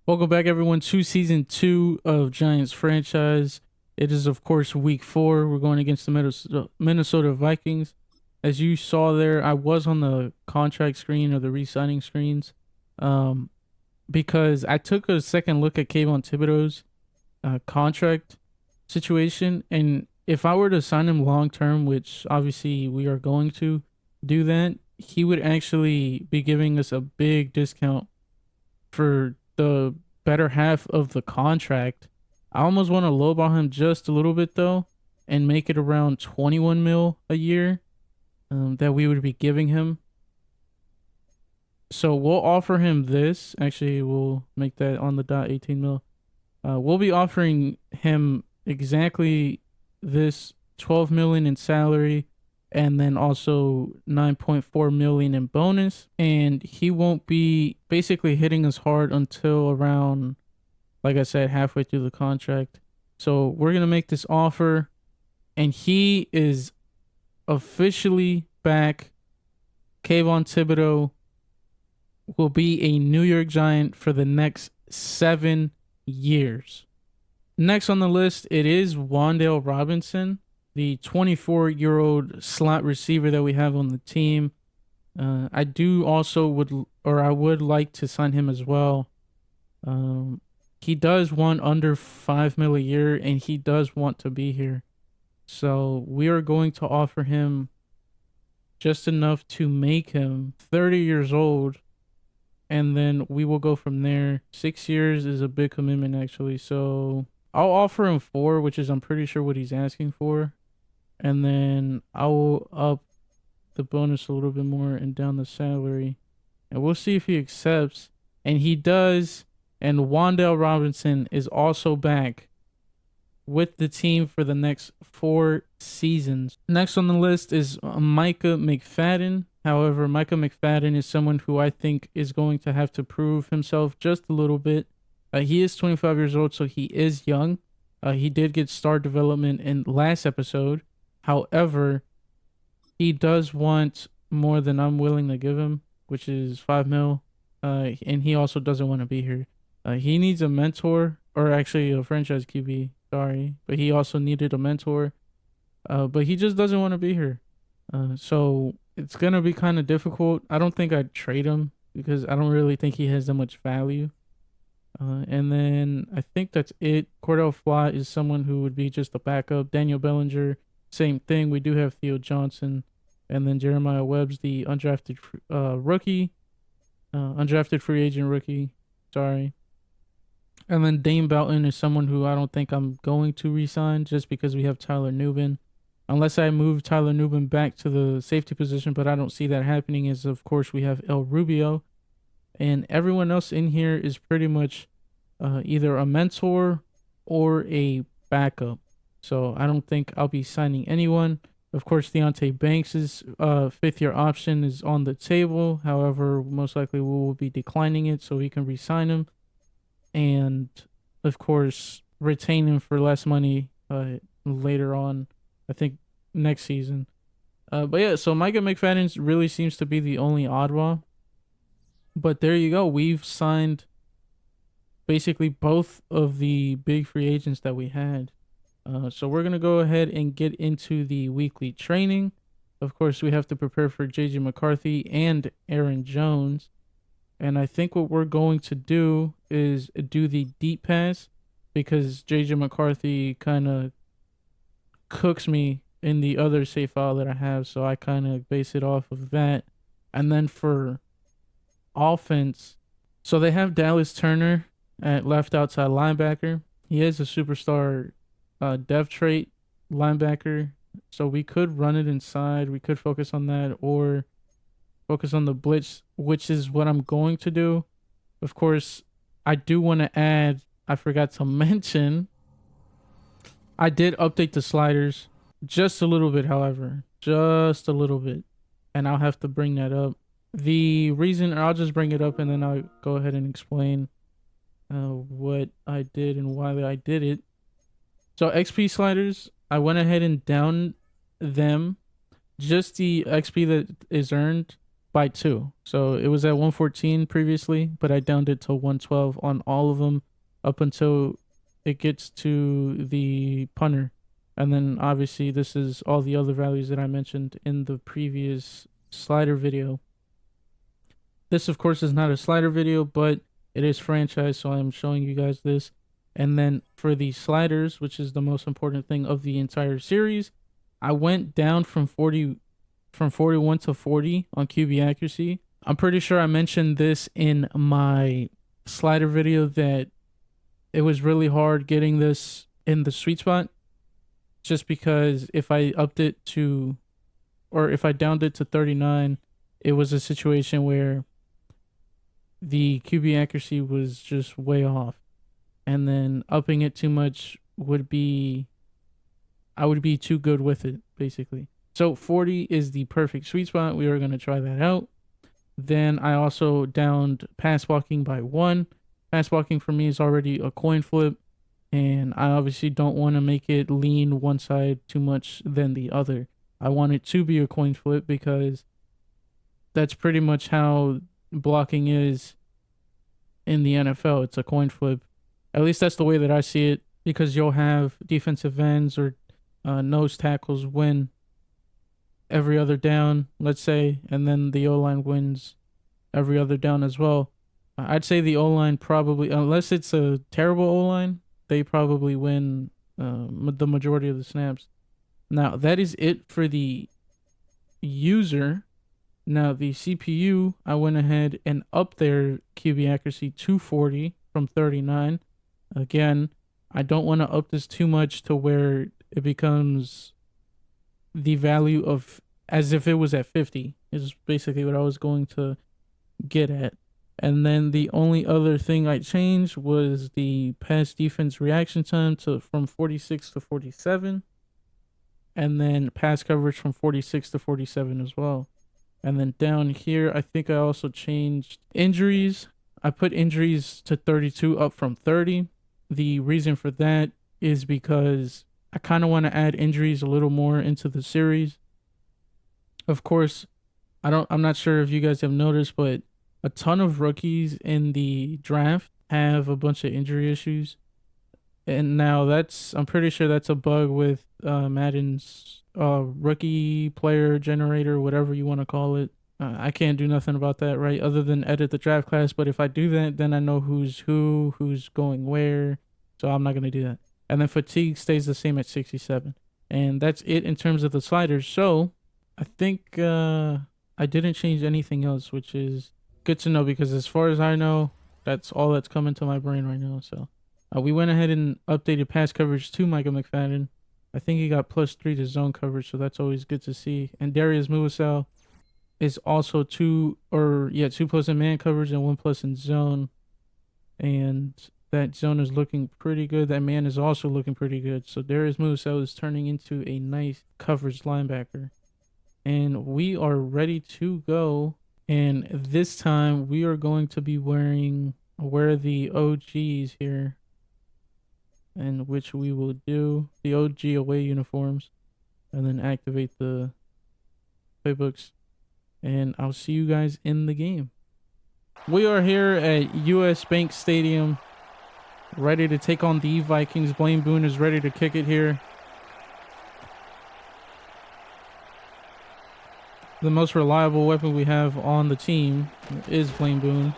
Welcome back, everyone, to season 2 of Giants franchise. It is, of course, week 4. We're going against the Minnesota Vikings. As you saw there, I was on the contract screen or the re-signing screens because I took a second look at Kayvon Thibodeau's contract situation. And if I were to sign him long term, which obviously we are going to do that, he would actually be giving us a big discount for the better half of the contract. I almost want to lowball him just a little bit though, and make it around 21 mil a year that we would be giving him. So we'll offer him this. Actually, we'll make that on the dot 18 mil. We'll be offering him exactly this 12 million in salary and then also 9.4 million in bonus, and he won't be basically hitting us hard until around, like I said, halfway through the contract. So we're going to make this offer, and he is officially back. Kayvon Thibodeau will be a New York Giant for the next 7 years. Next on the list, it is Wan'Dale Robinson, the 24-year-old slot receiver that we have on the team. I would like to sign him as well. He does want under 5 mil a year, and he does want to be here. So we are going to offer him just enough to make him 30 years old, and then we will go from there. 6 years is a big commitment, actually. So I'll offer him 4, which is I'm pretty sure what he's asking for. And then I will up the bonus a little bit more and down the salary. And we'll see if he accepts. And he does. And Wan'Dale Robinson is also back with the team for the next 4 seasons. Next on the list is Micah McFadden. However, Micah McFadden is someone who I think is going to have to prove himself just a little bit. He is 25 years old, so he is young. He did get star development in last episode. However, he does want more than I'm willing to give him, which is 5 mil. And he also doesn't want to be here. He needs a mentor, or actually a franchise QB, sorry. But he also needed a mentor. But he just doesn't want to be here. So it's going to be kind of difficult. I don't think I'd trade him because I don't really think he has that much value. And then I think that's it. Cordell Flott is someone who would be just a backup. Daniel Bellinger, same thing. We do have Theo Johnson. And then Jeremiah Webb's the undrafted rookie. Undrafted free agent rookie. Sorry. And then Dane Belton is someone who I don't think I'm going to re-sign just because we have Tyler Nubin. Unless I move Tyler Nubin back to the safety position, but I don't see that happening, as of course we have El Rubio. And everyone else in here is pretty much either a mentor or a backup. So I don't think I'll be signing anyone. Of course, Deonte Banks' 5th-year option is on the table. However, most likely we will be declining it so we can re-sign him. And, of course, retain him for less money later on, I think next season. But yeah, so Micah McFadden really seems to be the only oddball. But there you go. We've signed basically both of the big free agents that we had. So we're going to go ahead and get into the weekly training. Of course, we have to prepare for J.J. McCarthy and Aaron Jones. And I think what we're going to do is do the deep pass because J.J. McCarthy kind of cooks me in the other save file that I have. So I kind of base it off of that. And then for offense, so they have Dallas Turner at left outside linebacker. He is a superstar dev trait linebacker, so we could run it inside. We could focus on that or focus on the blitz, which is what I'm going to do. Of course, I do want to add, I forgot to mention, I did update the sliders just a little bit, however, just a little bit, and I'll have to bring that up. The reason, I'll just bring it up and then I'll go ahead and explain what I did and why I did it. So XP sliders, I went ahead and down them. Just the XP that is earned by 2. So it was at 114 previously, but I downed it to 112 on all of them up until it gets to the punter. And then obviously this is all the other values that I mentioned in the previous slider video. This of course is not a slider video, but it is franchise, so I'm showing you guys this. And then for the sliders, which is the most important thing of the entire series, I went down from 41 to 40 on QB accuracy. I'm pretty sure I mentioned this in my slider video that it was really hard getting this in the sweet spot, just because if I upped it to, or if I downed it to 39, it was a situation where the QB accuracy was just way off. And then upping it too much would be, I would be too good with it, basically. So 40 is the perfect sweet spot. We are going to try that out. Then I also downed pass blocking by 1. Pass blocking for me is already a coin flip, and I obviously don't want to make it lean one side too much than the other. I want it to be a coin flip because that's pretty much how blocking is in the NFL. It's a coin flip. At least that's the way that I see it, because you'll have defensive ends or nose tackles win every other down, let's say, and then the O-line wins every other down as well. I'd say the O-line probably, unless it's a terrible O-line, they probably win the majority of the snaps. Now, that is it for the user. Now, the CPU, I went ahead and upped their QB accuracy to 40 from 39. Again, I don't want to up this too much to where it becomes the value of as if it was at 50 is basically what I was going to get at. And then the only other thing I changed was the pass defense reaction time from 46 to 47, and then pass coverage from 46 to 47 as well. And then down here, I think I also changed injuries. I put injuries to 32 up from 30. The reason for that is because I kind of want to add injuries a little more into the series. Of course, I'm not sure if you guys have noticed, but a ton of rookies in the draft have a bunch of injury issues. And now I'm pretty sure that's a bug with Madden's rookie player generator, whatever you want to call it. I can't do nothing about that, right? Other than edit the draft class. But if I do that, then I know who's going where. So I'm not going to do that. And then fatigue stays the same at 67. And that's it in terms of the sliders. So I think I didn't change anything else, which is good to know, because as far as I know, that's all that's coming to my brain right now. So we went ahead and updated pass coverage to Micah McFadden. I think he got +3 to zone coverage, so that's always good to see. And Darius Muasau is also 2 plus in man coverage and 1 plus in zone. And that zone is looking pretty good. That man is also looking pretty good. So Darius Muasau is turning into a nice coverage linebacker. And we are ready to go. And this time we are going to be wearing the OGs here, and which we will do the OG away uniforms, and then activate the playbooks. And I'll see you guys in the game. We are here at US Bank Stadium, ready to take on the Vikings. Blaine Boone is ready to kick it here. The most reliable weapon we have on the team is Blaine Boone.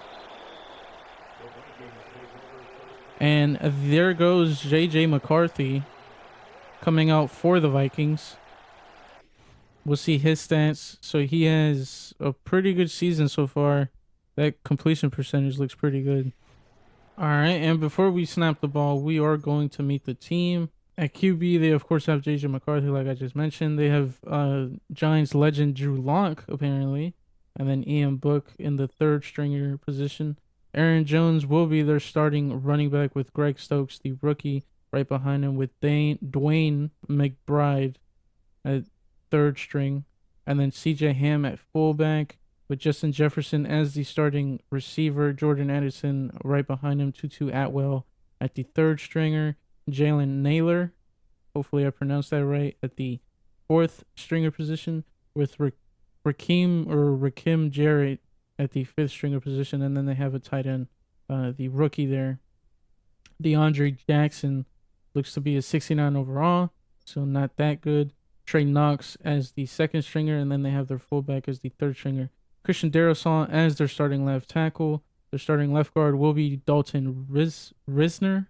And there goes JJ McCarthy coming out for the Vikings. We'll see his stats. So he has a pretty good season so far. That completion percentage looks pretty good. All right, and before we snap the ball, we are going to meet the team. At QB, they of course have JJ McCarthy, like I just mentioned. They have Giants legend Drew Lock, apparently, and then Ian Book in the third stringer position. Aaron Jones will be their starting running back, with Greg Stokes, the rookie, right behind him, with Dwayne McBride at third string, and then CJ Ham at fullback, with Justin Jefferson as the starting receiver, Jordan Addison right behind him, Tutu Atwell at the third stringer, Jalen Naylor, hopefully I pronounced that right, at the fourth stringer position, with Rakim Jarrett at the fifth stringer position, and then they have a tight end, the rookie there, DeAndre Jackson, looks to be a 69 overall, so not that good. Trey Knox as the second stringer, and then they have their fullback as the third stringer. Christian Darrisaw as their starting left tackle. Their starting left guard will be Dalton Risner.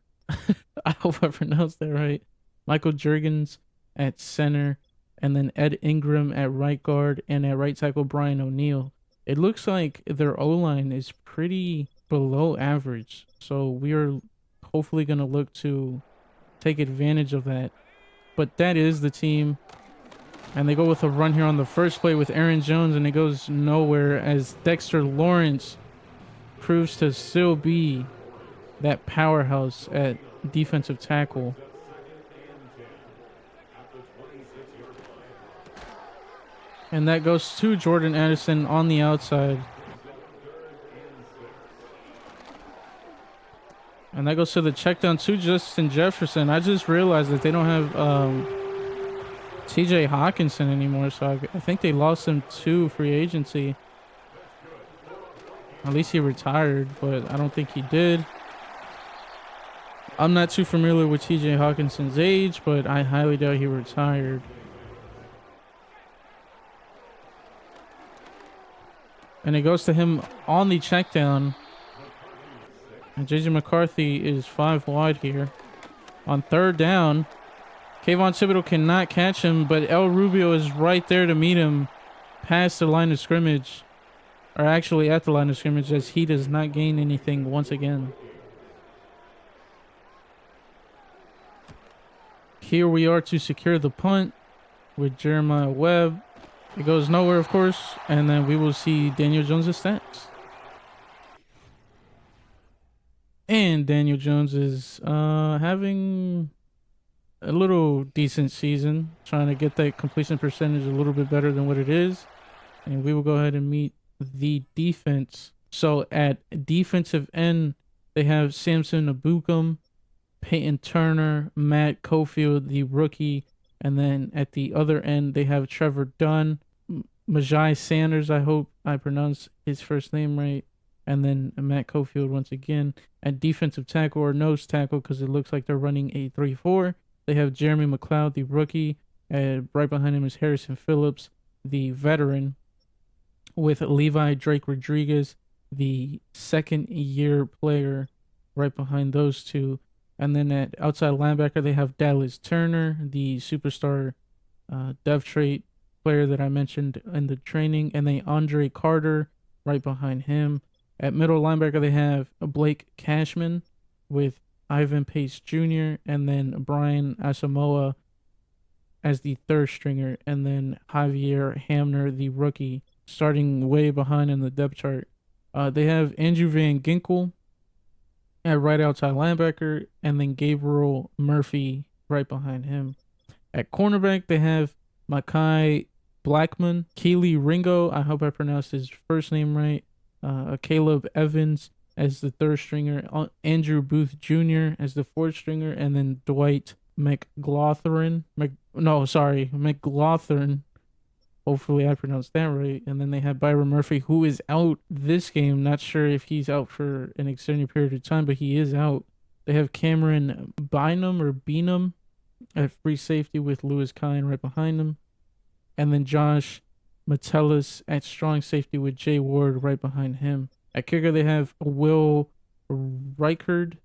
I hope I pronounced that right. Michael Jurgens at center, and then Ed Ingram at right guard, and at right tackle, Brian O'Neill. It looks like their O-line is pretty below average, so we are hopefully going to look to take advantage of that. But that is the team. And they go with a run here on the first play with Aaron Jones, and it goes nowhere as Dexter Lawrence proves to still be that powerhouse at defensive tackle. And that goes to Jordan Addison on the outside. And that goes to the check down to Justin Jefferson. I just realized that they don't have TJ Hawkinson anymore, so I think they lost him to free agency. At least he retired, but I don't think he did. I'm not too familiar with TJ Hawkinson's age, but I highly doubt he retired. And it goes to him on the check down. And JJ McCarthy is 5 wide here. On third down, Kayvon Thibodeau cannot catch him, but El Rubio is right there to meet him past the line of scrimmage. Or actually at the line of scrimmage, as he does not gain anything once again. Here we are to secure the punt with Jeremiah Webb. It goes nowhere, of course, and then we will see Daniel Jones' stats. And Daniel Jones is having a little decent season, trying to get that completion percentage a little bit better than what it is. And we will go ahead and meet the defense. So at defensive end, they have Samson Abukum, Peyton Turner, Matt Cofield, the rookie. And then at the other end, they have Trevor Dunn, Majai Sanders, I hope I pronounced his first name right. And then Matt Cofield once again. At defensive tackle or nose tackle, because it looks like they're running a 3-4. They have Jeremy McLeod, the rookie. Right behind him is Harrison Phillips, the veteran, with Levi Drake Rodriguez, the second-year player, right behind those two. And then at outside linebacker, they have Dallas Turner, the superstar dev trait player that I mentioned in the training. And then Andre Carter right behind him. At middle linebacker, they have Blake Cashman with Ivan Pace Jr. and then Brian Asamoah as the third stringer. And then Javier Hamner, the rookie, starting way behind in the depth chart. They have Andrew Van Ginkel at right outside linebacker, and then Gabriel Murphy right behind him. At cornerback, they have Makai Blackman, Keely Ringo, I hope I pronounced his first name right, Caleb Evans as the third stringer, Andrew Booth Jr. as the fourth stringer, and then Dwight McLaughlin. Hopefully I pronounced that right. And then they have Byron Murphy, who is out this game. Not sure if he's out for an extended period of time, but he is out. They have Cameron Bynum at free safety with Lewis Kine right behind him. And then Josh Metellus at strong safety with Jay Ward right behind him. At kicker, they have Will Reichard.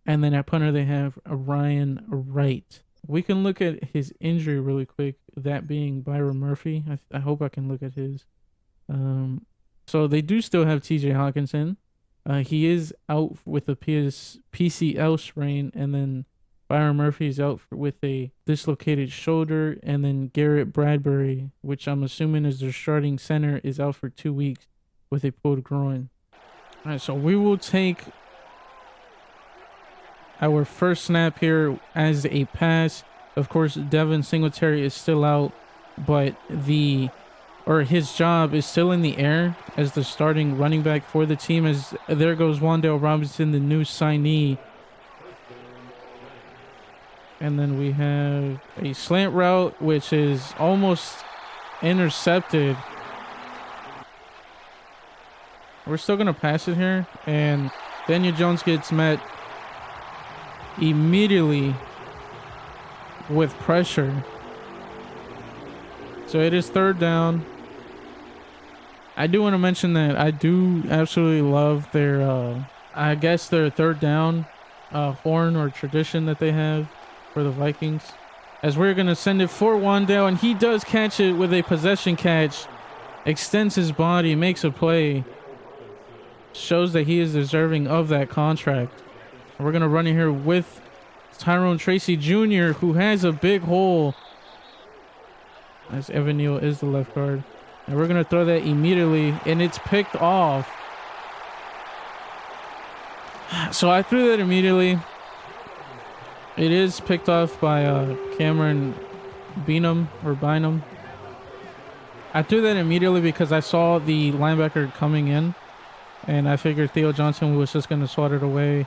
And then at punter, they have Ryan Wright. We can look at his injury really quick, that being Byron Murphy. I hope I can look at his. So they do still have TJ Hawkinson. He is out with a PCL sprain, and then Byron Murphy is out with a dislocated shoulder, and then Garrett Bradbury, which I'm assuming is their starting center, is out for 2 weeks with a pulled groin. All right, so we will take our first snap here as a pass. Of course, Devin Singletary is still out, but his job is still in the air as the starting running back for the team. As there goes Wan'Dale Robinson, the new signee. And then we have a slant route, which is almost intercepted. We're still going to pass it here. And Daniel Jones gets met immediately with pressure. So it is 3rd down. I do want to mention that I do absolutely love their, I guess their 3rd down horn or tradition that they have for the Vikings. As we're going to send it for Wandale, and he does catch it with a possession catch. Extends his body, makes a play. Shows that he is deserving of that contract. We're going to run in here with Tyrone Tracy Jr., who has a big hole. As Evan Neal is the left guard. And we're going to throw that immediately, and it's picked off. So I threw that immediately. It is picked off by Cameron Bynum. I threw that immediately because I saw the linebacker coming in, and I figured Theo Johnson was just going to swat it away.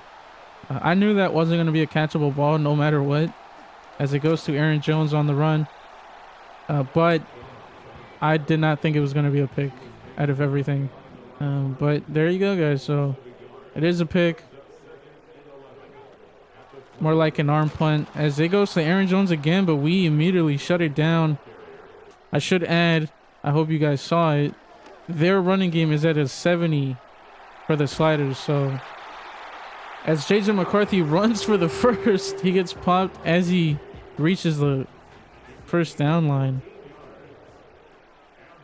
I knew that wasn't going to be a catchable ball no matter what, as it goes to Aaron Jones on the run. But I did not think it was going to be a pick out of everything. But there you go, guys. So it is a pick. More like an arm punt, as it goes to Aaron Jones again, but we immediately shut it down. I should add, I hope you guys saw it, their running game is at a 70 for the sliders. So as JJ McCarthy runs for the first, he gets popped as he reaches the 1st down line.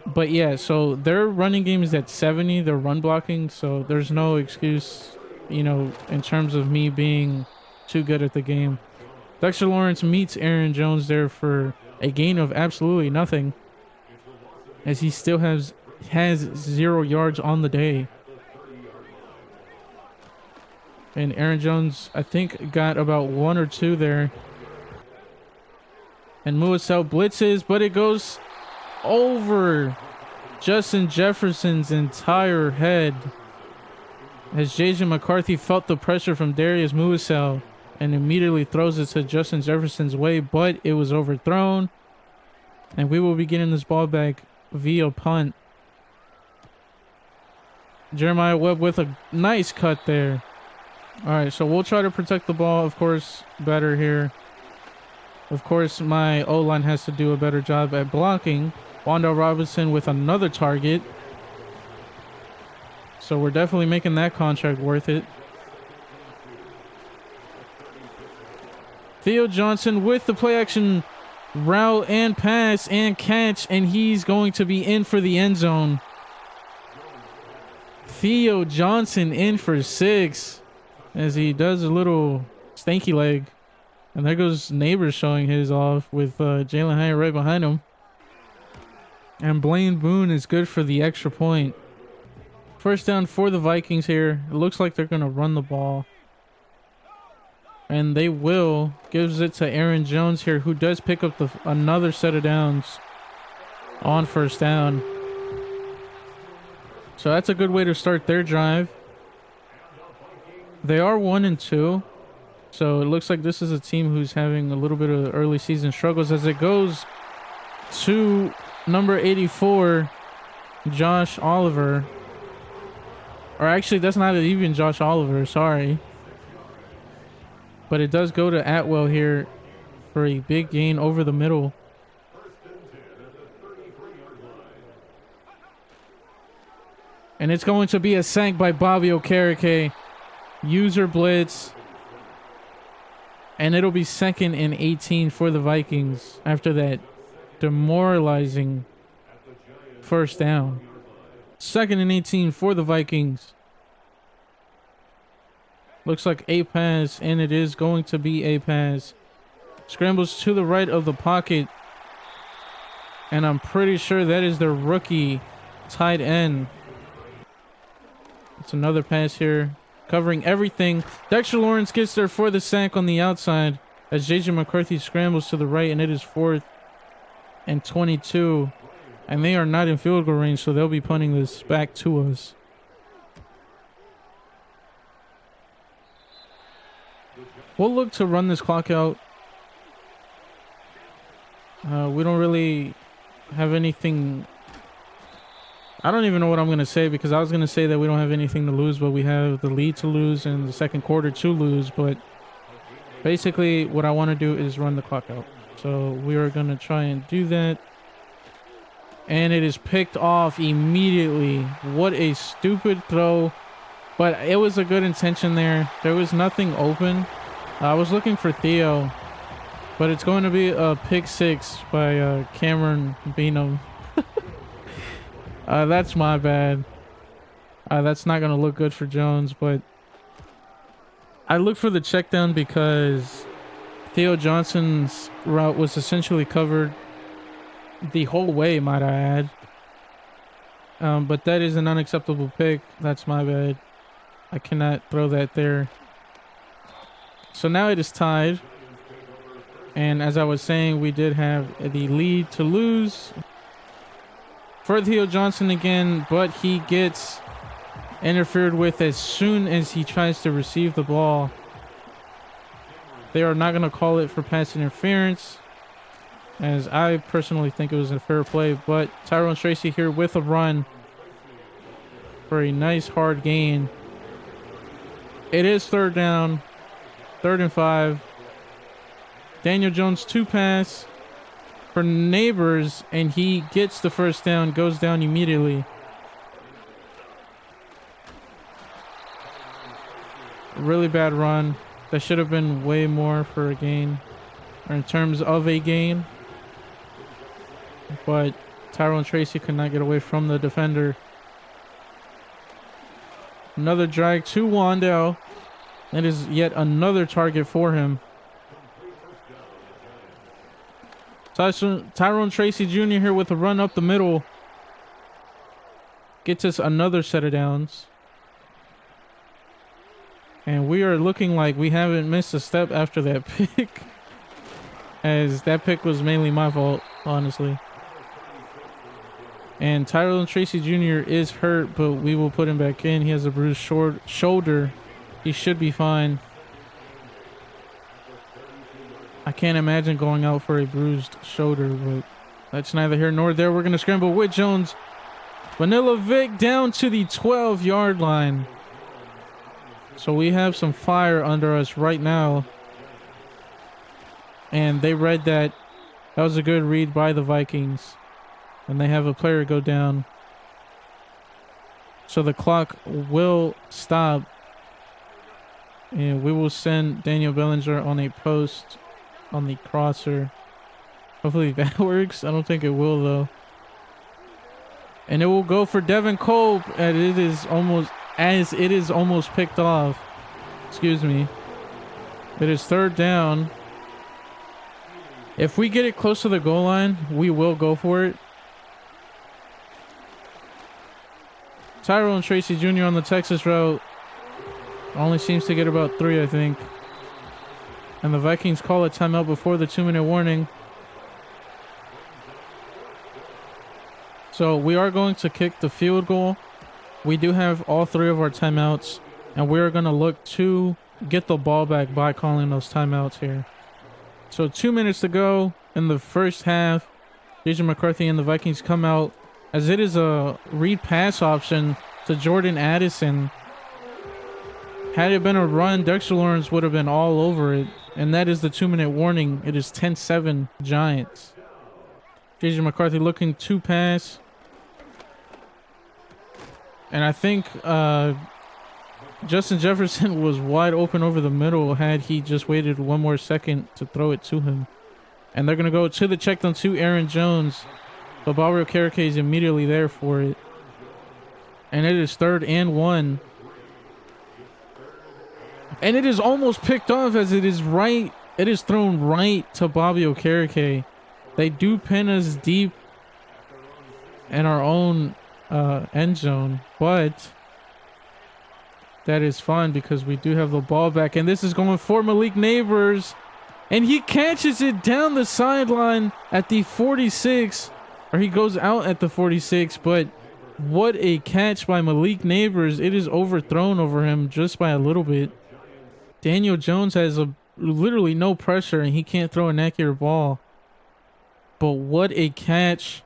But yeah, so their running game is at 70, their run blocking, so there's no excuse, you know, in terms of me being too good at the game. Dexter Lawrence meets Aaron Jones there for a gain of absolutely nothing, as he still has 0 yards on the day. And Aaron Jones, I think, got about 1 or 2 there. And Muasau blitzes, but it goes over Justin Jefferson's entire head, as JJ McCarthy felt the pressure from Darius Muasau and immediately throws it to Justin Jefferson's way, but it was overthrown. And we will be getting this ball back via punt. Jeremiah Webb with a nice cut there. All right, so we'll try to protect the ball, of course, better here. Of course, my O-line has to do a better job at blocking. Wandale Robinson with another target. So we're definitely making that contract worth it. Theo Johnson with the play action route and pass and catch, and he's going to be in for the end zone. Theo Johnson in for 6 as he does a little stanky leg. And there goes Neighbors showing his off with Jalen Hyatt right behind him. And Blaine Boone is good for the extra point. 1st down for the Vikings here. It looks like they're going to run the ball. And they will. Gives it to Aaron Jones here, who does pick up another set of downs on 1st down. So that's a good way to start their drive. They are 1-2. So it looks like this is a team who's having a little bit of early season struggles, as it goes to number 84, Josh Oliver. Or actually, that's not even Josh Oliver, sorry. But it does go to Atwell here for a big gain over the middle. And it's going to be a sack by Bobby Okereke. User blitz. And it'll be 2nd and 18 for the Vikings after that demoralizing 1st down. 2nd and 18 for the Vikings. Looks like a pass, and it is going to be a pass. Scrambles to the right of the pocket. And I'm pretty sure that is their rookie tight end. It's another pass here, covering everything. Dexter Lawrence gets there for the sack on the outside as JJ McCarthy scrambles to the right, and it is 4th and 22. And they are not in field goal range, so they'll be punting this back to us. We'll look to run this clock out. We don't really have anything. I don't even know what I'm going to say, because I was going to say that we don't have anything to lose, but we have the lead to lose and the second quarter to lose. But basically what I want to do is run the clock out. So we are going to try and do that. And it is picked off immediately. What a stupid throw. But it was a good intention there. There was nothing open. I was looking for Theo. But it's going to be a pick six by Cameron Beanham. That's my bad. That's not going to look good for Jones, but I looked for the check down because Theo Johnson's route was essentially covered the whole way, might I add. But that is an unacceptable pick. That's my bad. I cannot throw that there. So now it is tied. And as I was saying, we did have the lead to lose for Theo Johnson again, but he gets interfered with as soon as he tries to receive the ball. They are not going to call it for pass interference, as I personally think it was a fair play, but Tyrone Tracy here with a run for a nice hard gain. It is third down, 3rd and 5. Daniel Jones 2-pass for NABERS, and he gets the first down, goes down immediately. Really bad run. That should have been way more for a gain, or in terms of a gain. But Tyrone Tracy could not get away from the defender. Another drag to Wandale. That is yet another target for him. Tyrone Tracy Jr. here with a run up the middle. Gets us another set of downs. And we are looking like we haven't missed a step after that pick. As that pick was mainly my fault, honestly. And Tyrone Tracy Jr. is hurt, but we will put him back in. He has a bruised shoulder. He should be fine. I can't imagine going out for a bruised shoulder, but that's neither here nor there. We're going to scramble with Jones. Vanilla Vic down to the 12-yard line. So we have some fire under us right now. And they read that. That was a good read by the Vikings. And they have a player go down. So the clock will stop. And we will send Daniel Bellinger on a post on the crosser. Hopefully that works. I don't think it will, though. And it will go for Devin Kolb, and it is almost picked off. Excuse me. It is 3rd down. If we get it close to the goal line, we will go for it. Tyrone Tracy Jr. on the Texas route only seems to get about 3, I think. And the Vikings call a timeout before the 2-minute warning. So we are going to kick the field goal. We do have all 3 of our timeouts. And we are going to look to get the ball back by calling those timeouts here. So 2 minutes to go in the first half. DJ McCarthy and the Vikings come out as it is a read pass option to Jordan Addison. Had it been a run, Dexter Lawrence would have been all over it. And that is the 2-minute warning. It is 10-7 Giants. JJ McCarthy looking to pass. And I think Justin Jefferson was wide open over the middle had he just waited one more second to throw it to him. And they're going to go to the check down to Aaron Jones. But Bobby Okereke is immediately there for it. And it is 3rd and 1. And it is almost picked off as it is thrown right to Bobby Okereke. They do pin us deep in our own end zone, but that is fine because we do have the ball back. And this is going for Malik NABERS. And he catches it down the sideline at the 46. Or he goes out at the 46, but what a catch by Malik NABERS. It is overthrown over him just by a little bit. Daniel Jones has literally no pressure and he can't throw an accurate ball. But what a catch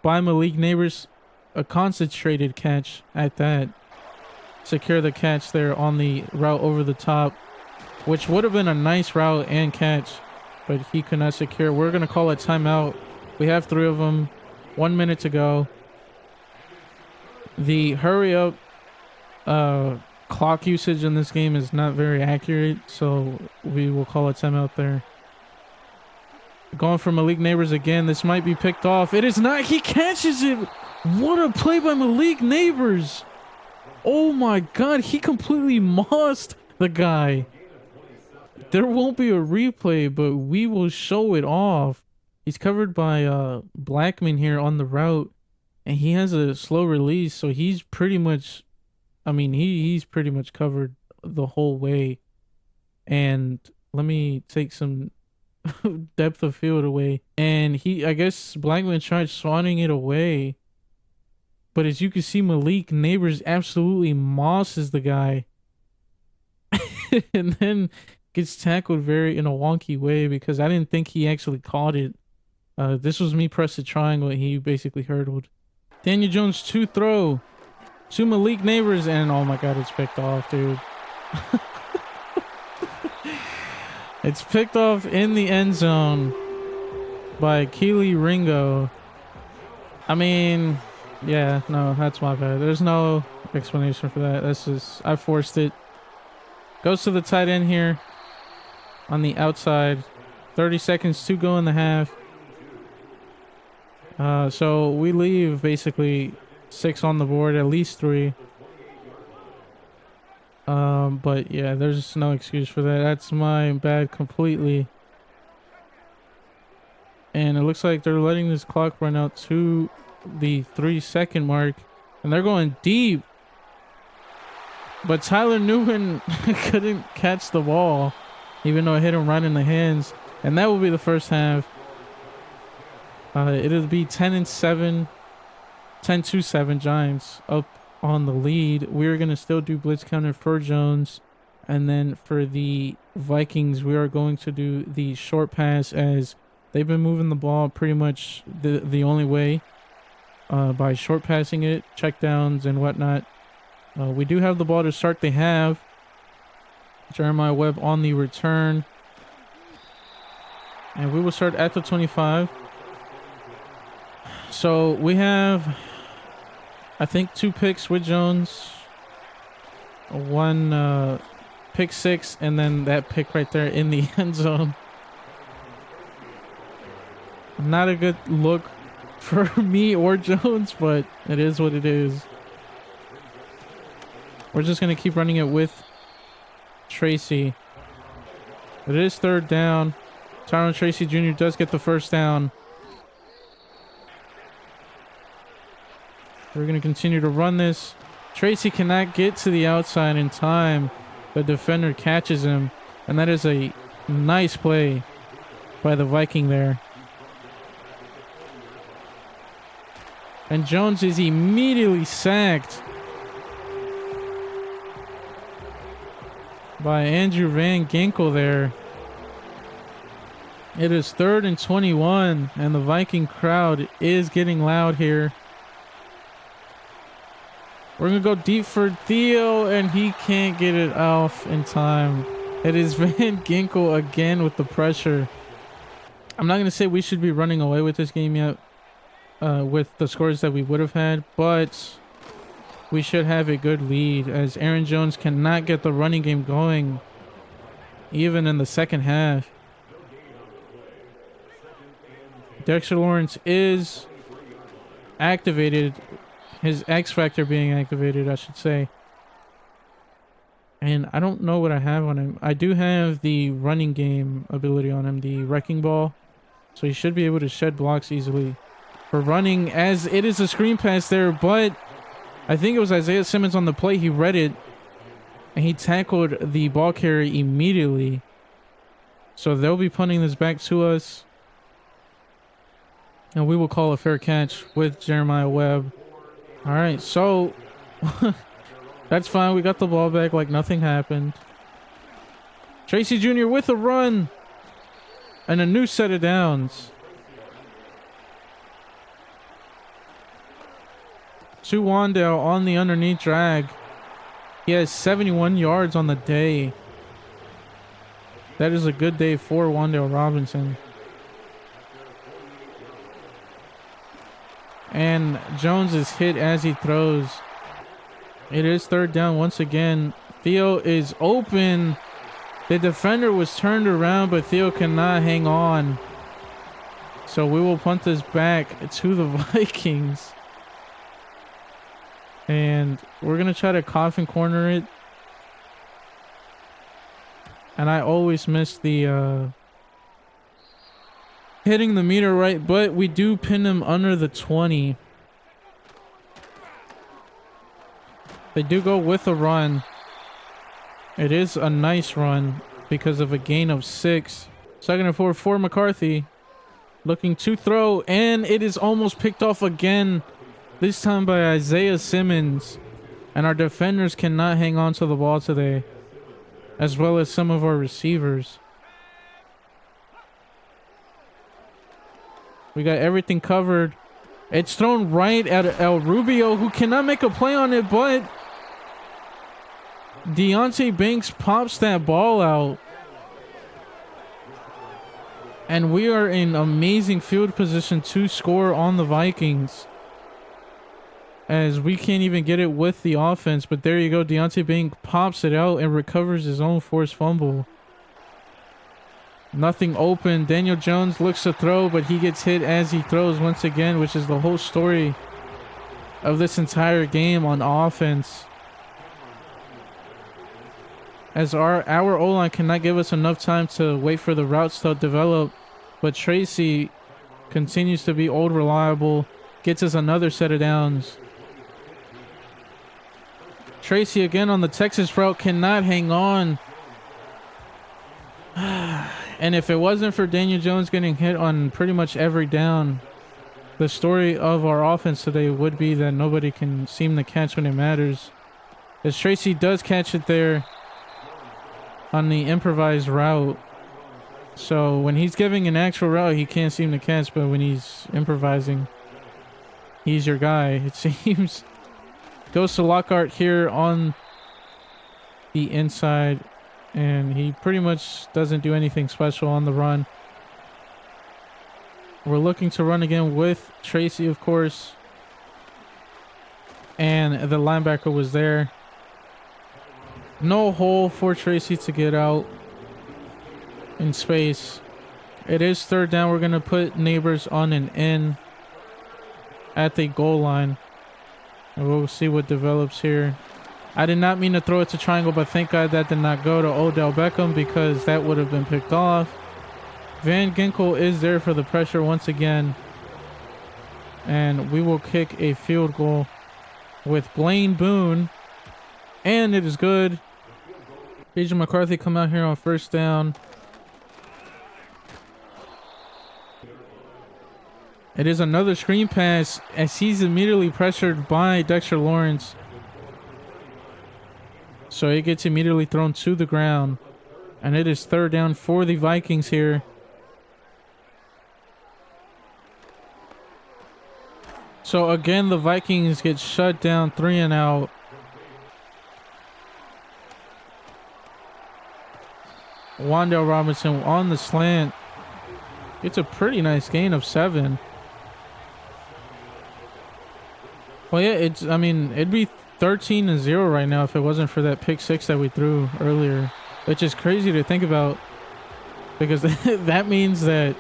by Malik Neighbors. A concentrated catch at that. Secure the catch there on the route over the top, which would have been a nice route and catch, but he could not secure. We're going to call a timeout. We have 3 of them. 1 minute to go. The hurry up clock usage in this game is not very accurate, so we will call a timeout there. Going for Malik Neighbors again. This might be picked off. It is not. He catches it. What a play by Malik Neighbors. Oh my god, he completely mossed the guy. There won't be a replay, but we will show it off. He's covered by Blackman here on the route, and he has a slow release, so he's pretty much, I mean, he's pretty much covered the whole way. And let me take some depth of field away. And I guess Blackman tried swatting it away. But as you can see, Malik Neighbors absolutely mosses the guy. And then gets tackled in a wonky way because I didn't think he actually caught it. This was me press the triangle and he basically hurdled. Daniel Jones 2 throw to Malik Neighbors, and oh my god, it's picked off, dude. It's picked off in the end zone by Keely Ringo. I mean, yeah, no, that's my bad. There's no explanation for that. That's just, I forced it. Goes to the tight end here on the outside. 30 seconds to go in the half. So we leave basically 6 on the board, at least 3. But yeah, there's no excuse for that. That's my bad completely. And it looks like they're letting this clock run out to the 3-second mark, and they're going deep. But Tyler Newman couldn't catch the ball, even though it hit him right in the hands. And that will be the first half. It'll be 10-7, 10-7 Giants up on the lead. We're going to still do blitz counter for Jones. And then for the Vikings, we are going to do the short pass, as they've been moving the ball pretty much the only way, by short passing it, checkdowns and whatnot. We do have the ball to start the half. Jeremiah Webb on the return. And we will start at the 25. So we have, I think, 2 picks with Jones. 1 pick 6, and then that pick right there in the end zone. Not a good look for me or Jones, but it is what it is. We're just going to keep running it with Tracy. It is 3rd down. Tyron Tracy Jr. does get the first down. We're going to continue to run this. Tracy cannot get to the outside in time. The defender catches him, and that is a nice play by the Viking there. And Jones is immediately sacked by Andrew Van Ginkel there. It is 3rd and 21, and the Viking crowd is getting loud here. We're going to go deep for Theo, and he can't get it off in time. It is Van Ginkel again with the pressure. I'm not going to say we should be running away with this game yet, with the scores that we would have had, but we should have a good lead, as Aaron Jones cannot get the running game going, even in the second half. Dexter Lawrence is activated. His X Factor being activated, I should say. And I don't know what I have on him. I do have the running game ability on him, the Wrecking Ball. So he should be able to shed blocks easily for running, as it is a screen pass there. But I think it was Isaiah Simmons on the play. He read it, and he tackled the ball carrier immediately. So they'll be punting this back to us. And we will call a fair catch with Jeremiah Webb. All right, so that's fine. We got the ball back like nothing happened. Tracy Jr. with a run and a new set of downs. to Wandale on the underneath drag. He has 71 yards on the day. That is a good day for Wandale Robinson. And Jones is hit as he throws. It is third down once again. Theo is open. The defender was turned around, but Theo cannot hang on. So we will punt this back to the Vikings. And we're going to try to coffin corner it. And I always miss the hitting the meter right, but we do pin him under the 20. They do go with a run. It is a nice run because of a gain of 6. Second and 4 for McCarthy. Looking to throw, and it is almost picked off again. This time by Isaiah Simmons. And our defenders cannot hang on to the ball today, as well as some of our receivers. We got everything covered. It's thrown right at El Rubio, who cannot make a play on it, but Deontay Banks pops that ball out. And we are in amazing field position to score on the Vikings, as we can't even get it with the offense. But there you go. Deontay Banks pops it out and recovers his own forced fumble. Nothing open. Daniel Jones looks to throw, but he gets hit as he throws once again, which is the whole story of this entire game on offense. As our O-line cannot give us enough time to wait for the routes to develop. But Tracy continues to be old reliable. Gets us another set of downs. Tracy again on the Texas route cannot hang on. And if it wasn't for Daniel Jones getting hit on pretty much every down, the story of our offense today would be that nobody can seem to catch when it matters. As Tracy does catch it there on the improvised route. So when he's giving an actual route, he can't seem to catch, but when he's improvising, he's your guy, it seems. Goes to Lockhart here on the inside, and he pretty much doesn't do anything special on the run. We're looking to run again with Tracy, of course. And the linebacker was there. No hole for Tracy to get out in space. It is third down. We're going to put Neighbors on an in at the goal line. And we'll see what develops here. I did not mean to throw it to triangle, but thank God that did not go to Odell Beckham, because that would have been picked off. Van Ginkel is there for the pressure once again. And we will kick a field goal with Blaine Boone. And it is good. BJ McCarthy come out here on first down. It is another screen pass as he's immediately pressured by Dexter Lawrence. So it gets immediately thrown to the ground. And it is third down for the Vikings here. So again, the Vikings get shut down 3 and out. Wandale Robinson on the slant. It's a pretty nice gain of 7. Well, yeah, it'd be 13-0 right now if it wasn't for that pick 6 that we threw earlier, which is crazy to think about, because that means that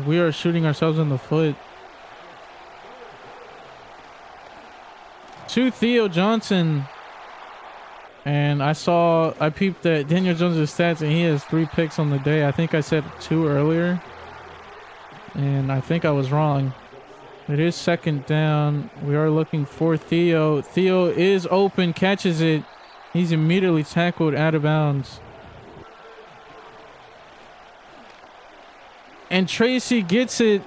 we are shooting ourselves in the foot. To Theo Johnson. And I peeped at Daniel Jones' stats, and he has 3 picks on the day. I think I said 2 earlier, and I think I was wrong. It is second down. We are looking for Theo. Theo is open, catches it. He's immediately tackled out of bounds. And Tracy gets it.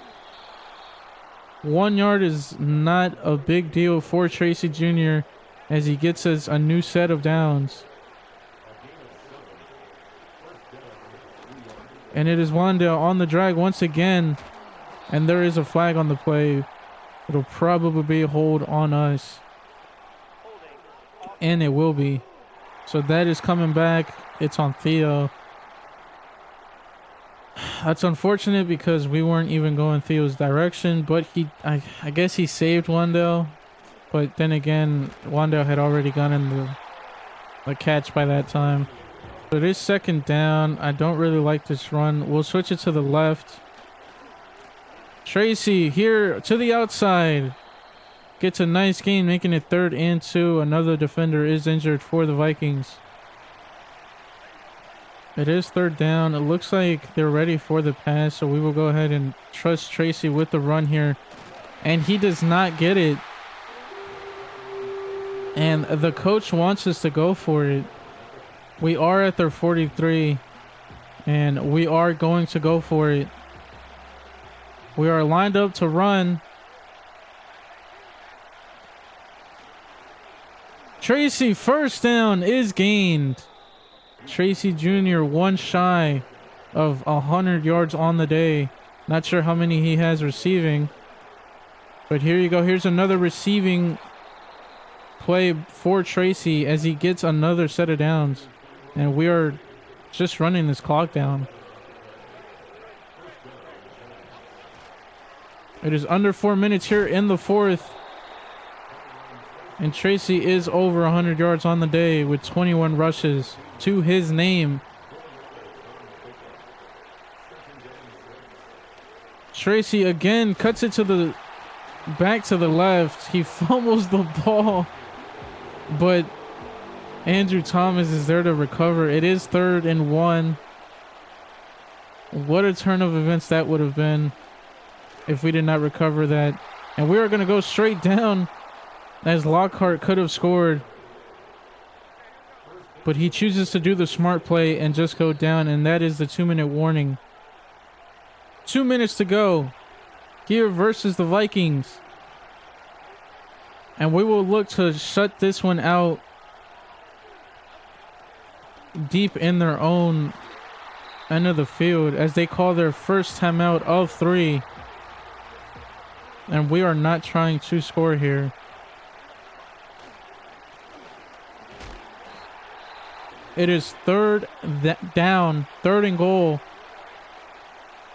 1 yard is not a big deal for Tracy Jr., as he gets us a new set of downs. And it is Wandale on the drag once again. And there is a flag on the play. It'll probably be a hold on us. And it will be. So that is coming back. It's on Theo. That's unfortunate because we weren't even going Theo's direction, but I guess he saved Wandale. But then again, Wandale had already gotten the catch by that time. So it is second down. I don't really like this run. We'll switch it to the left. Tracy here to the outside. Gets a nice gain, making it 3rd and 2. Another defender is injured for the Vikings. It is 3rd down. It looks like they're ready for the pass, so we will go ahead and trust Tracy with the run here. And he does not get it. And the coach wants us to go for it. We are at their 43, and we are going to go for it. We are lined up to run. Tracy, first down is gained. Tracy Jr. one shy of 100 yards on the day. Not sure how many he has receiving. But here you go. Here's another receiving play for Tracy as he gets another set of downs. And we are just running this clock down. It is under 4 minutes here in the 4th. And Tracy is over 100 yards on the day with 21 rushes to his name. Tracy again cuts it to the back to the left. He fumbles the ball, but Andrew Thomas is there to recover. It is 3rd and 1. What a turn of events that would have been if we did not recover that. And we are going to go straight down, as Lockhart could have scored. But he chooses to do the smart play and just go down, and that is the 2-minute warning. 2 minutes to go here versus the Vikings. And we will look to shut this one out deep in their own end of the field as they call their first timeout of 3. And we are not trying to score here. It is 3rd down, 3rd and goal.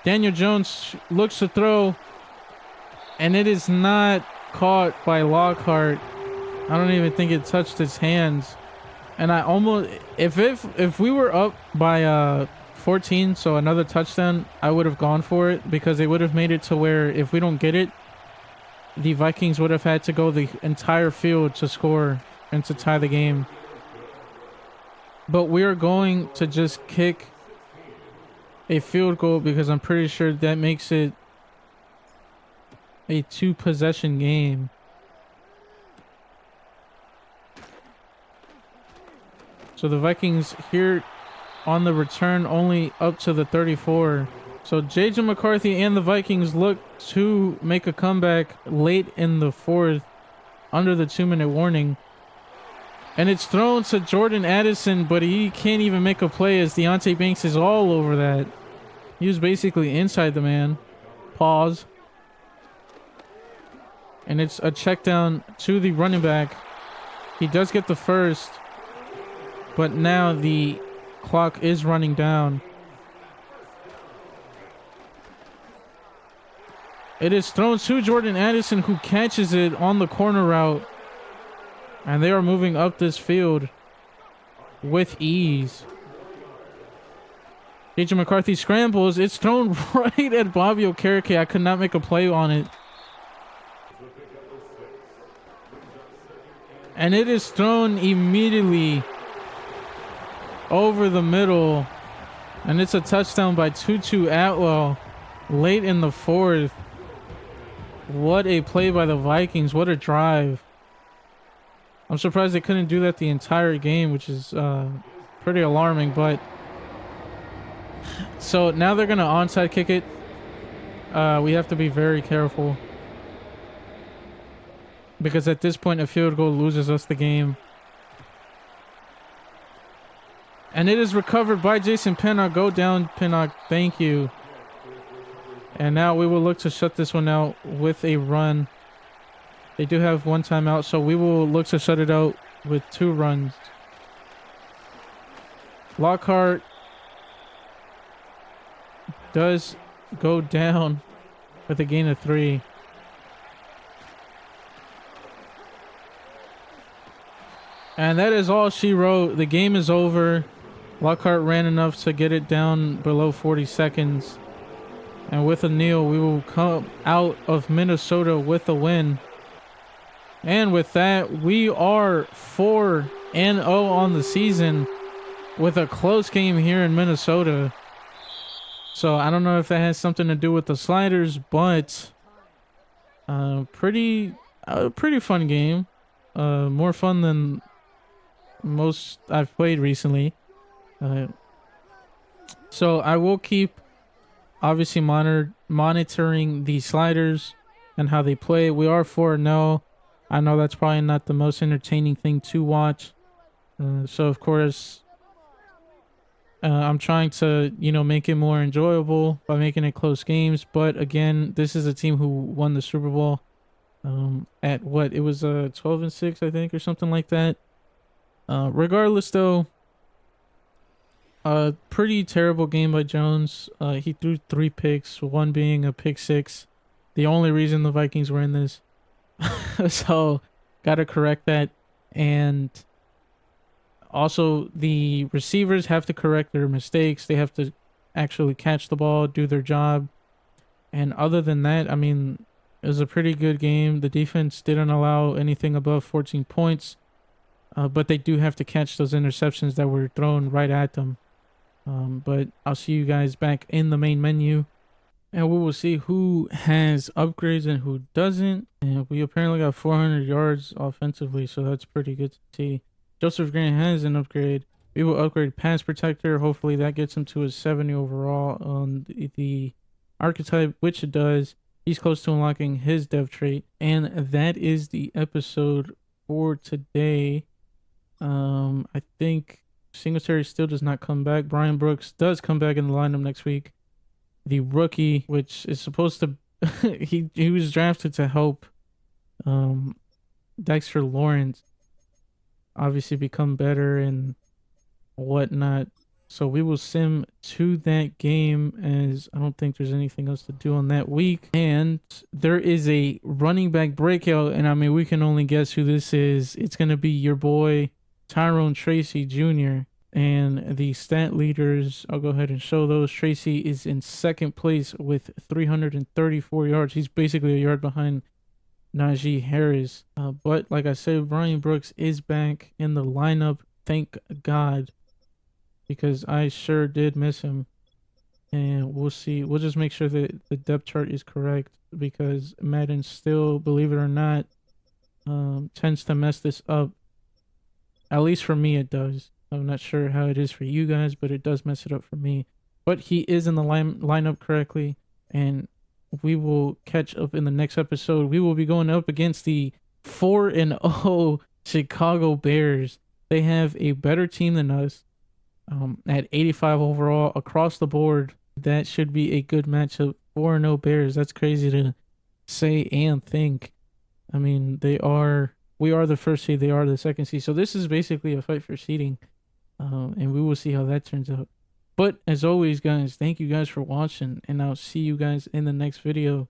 Daniel Jones looks to throw, and it is not caught by Lockhart. I don't even think it touched his hands. And I almost, if we were up by 14, so another touchdown, I would have gone for it, because they would have made it to where if we don't get it, the Vikings would have had to go the entire field to score and to tie the game. But we are going to just kick a field goal because I'm pretty sure that makes it a 2-possession game. So the Vikings here on the return only up to the 34. So J.J. McCarthy and the Vikings look to make a comeback late in the 4th under the 2-minute warning. And it's thrown to Jordan Addison, but he can't even make a play as Deonte Banks is all over that. He was basically inside the man. Pause. And it's a check down to the running back. He does get the first, but now the clock is running down. It is thrown to Jordan Addison, who catches it on the corner route. And they are moving up this field with ease. J.J. McCarthy scrambles. It's thrown right at Bobby Okereke. I could not make a play on it. And it is thrown immediately over the middle. And it's a touchdown by Tutu Atwell late in the 4th. What a play by the Vikings. What a drive. I'm surprised they couldn't do that the entire game, which is pretty alarming. But so now they're going to onside kick it. We have to be very careful, because at this point a field goal loses us the game. And it is recovered by Jason Pinnock. Go down, Pinnock. Thank you. And now we will look to shut this one out with a run. They do have one timeout, so we will look to shut it out with 2 runs. Lockhart does go down with a gain of 3. And that is all she wrote. The game is over. Lockhart ran enough to get it down below 40 seconds. And with a kneel, we will come out of Minnesota with a win. And with that, we are 4-0 on the season with a close game here in Minnesota. So I don't know if that has something to do with the sliders, but pretty fun game. More fun than most I've played recently. So I will keep obviously monitoring the sliders and how they play. We are 4-0. I know that's probably not the most entertaining thing to watch. So of course, I'm trying to, make it more enjoyable by making it close games. But again, this is a team who won the Super Bowl at what? It was 12-6, I think, or something like that. Regardless, though, a pretty terrible game by Jones. He threw 3 picks, one being a pick 6. The only reason the Vikings were in this. So, gotta correct that. And also, the receivers have to correct their mistakes. They have to actually catch the ball, do their job. And other than that, I mean, it was a pretty good game. The defense didn't allow anything above 14 points. But they do have to catch those interceptions that were thrown right at them. But I'll see you guys back in the main menu. And we will see who has upgrades and who doesn't. And we apparently got 400 yards offensively, so that's pretty good to see. Joseph Grant has an upgrade. We will upgrade pass protector. Hopefully that gets him to a 70 overall on the archetype, which it does. He's close to unlocking his dev trait. And that is the episode for today. I think Singletary still does not come back. Brian Brooks does come back in the lineup next week. The rookie, which is supposed to he was drafted to help Dexter Lawrence obviously become better and whatnot. So we will sim to that game, as I don't think there's anything else to do on that week. And there is a running back breakout, and I mean, we can only guess who this is. It's going to be your boy Tyrone Tracy Jr. And the stat leaders, I'll go ahead and show those. Tracy is in 2nd place with 334 yards. He's basically a yard behind Najee Harris. But like I said, Brian Brooks is back in the lineup. Thank God, because I sure did miss him. And we'll see. We'll just make sure that the depth chart is correct, because Madden still, believe it or not, tends to mess this up. At least for me, it does. I'm not sure how it is for you guys, but it does mess it up for me. But he is in the lineup correctly, and we will catch up in the next episode. We will be going up against the 4-0 Chicago Bears. They have a better team than us at 85 overall across the board. That should be a good matchup. 4-0 Bears. That's crazy to say and think. I mean, we are the first seed. They are the 2nd seed. So this is basically a fight for seeding. And we will see how that turns out. But as always, guys, thank you guys for watching, and I'll see you guys in the next video.